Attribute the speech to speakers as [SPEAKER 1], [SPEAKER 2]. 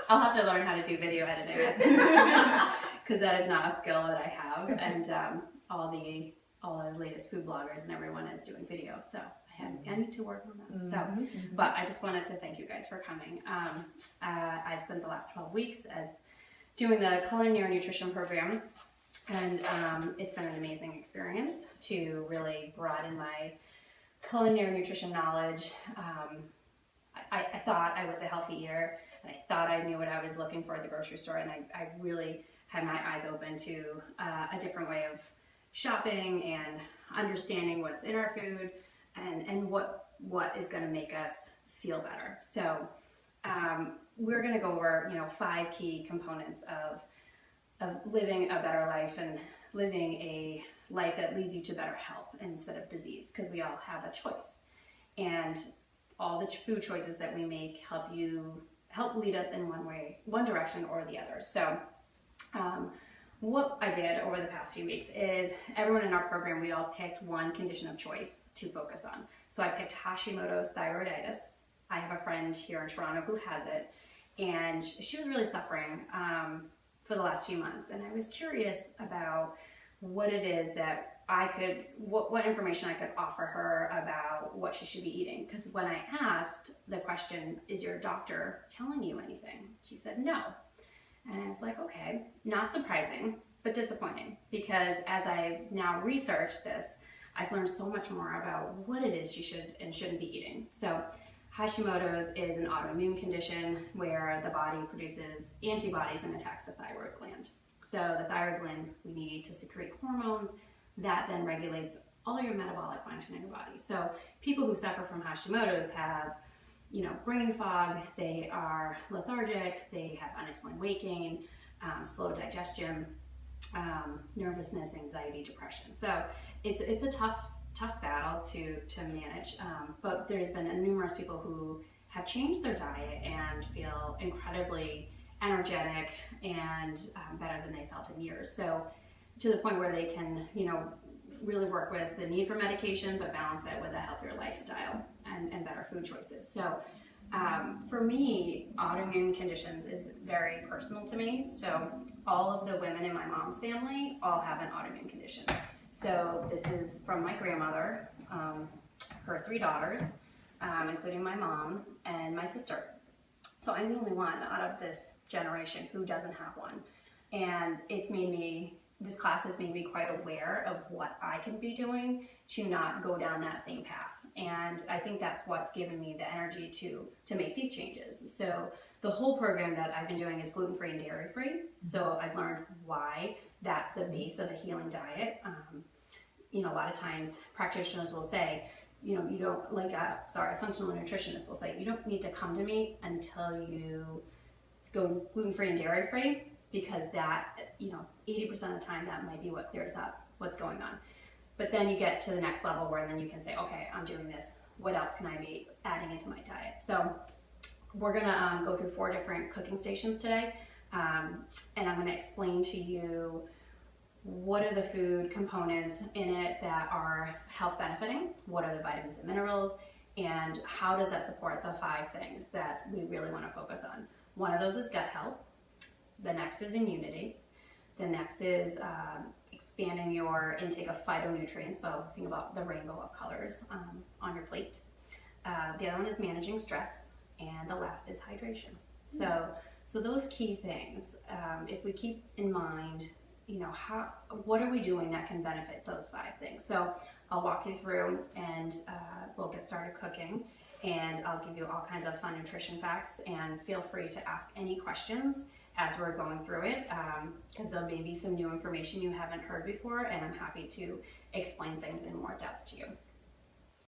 [SPEAKER 1] I'll have to learn how to do video editing because that is not a skill that I have, and all the latest food bloggers and everyone is doing video, so I need to work on that. So, but I just wanted to thank you guys for coming. I've spent the last 12 weeks as doing the culinary nutrition program, and it's been an amazing experience to really broaden my culinary nutrition knowledge. I thought I was a healthy eater, and I thought I knew what I was looking for at the grocery store, and I really had my eyes open to a different way of shopping and understanding what's in our food and what is going to make us feel better. So we're going to go over 5 key components of living a better life and living a life that leads you to better health instead of disease, because we all have a choice, and all the food choices that we make help lead us in one direction or the other. So what I did over the past few weeks is everyone in our program, we all picked one condition of choice to focus on. So I picked Hashimoto's thyroiditis. I have a friend here in Toronto who has it, and she was really suffering for the last few months, and I was curious about what it is that what information I could offer her about what she should be eating. Because when I asked the question, is your doctor telling you anything? She said no. And I was like, okay, not surprising, but disappointing, because as I've now researched this, I've learned so much more about what it is she should and shouldn't be eating. So Hashimoto's is an autoimmune condition where the body produces antibodies and attacks the thyroid gland. So the thyroid gland, we need to secrete hormones that then regulates all your metabolic function in your body. So people who suffer from Hashimoto's have brain fog, they are lethargic, they have unexplained weight gain, slow digestion, nervousness, anxiety, depression. So it's a tough battle to manage, but there's been numerous people who have changed their diet and feel incredibly energetic and better than they felt in years. So to the point where they can, really work with the need for medication, but balance it with a healthier lifestyle and better food choices. So for me, autoimmune conditions is very personal to me. So all of the women in my mom's family all have an autoimmune condition. So this is from my grandmother, her 3 daughters, including my mom and my sister. So I'm the only one out of this generation who doesn't have one. And this class has made me quite aware of what I can be doing to not go down that same path. And I think that's what's given me the energy to make these changes. So the whole program that I've been doing is gluten-free and dairy-free. So I've learned why that's the base of a healing diet. A lot of times practitioners will say, you don't, a functional nutritionist will say, you don't need to come to me until you go gluten-free and dairy-free, because that, 80% of the time that might be what clears up what's going on. But then you get to the next level where then you can say, okay, I'm doing this. What else can I be adding into my diet? So we're gonna go through 4 different cooking stations today. And I'm gonna explain to you what are the food components in it that are health benefiting, what are the vitamins and minerals, and how does that support the 5 things that we really wanna focus on. One of those is gut health. The next is immunity. The next is expanding your intake of phytonutrients, so think about the rainbow of colors on your plate. The other one is managing stress, and the last is hydration. So those key things, if we keep in mind, what are we doing that can benefit those 5 things? So I'll walk you through, and we'll get started cooking, and I'll give you all kinds of fun nutrition facts, and feel free to ask any questions as we're going through it, because there may be some new information you haven't heard before, and I'm happy to explain things in more depth to you.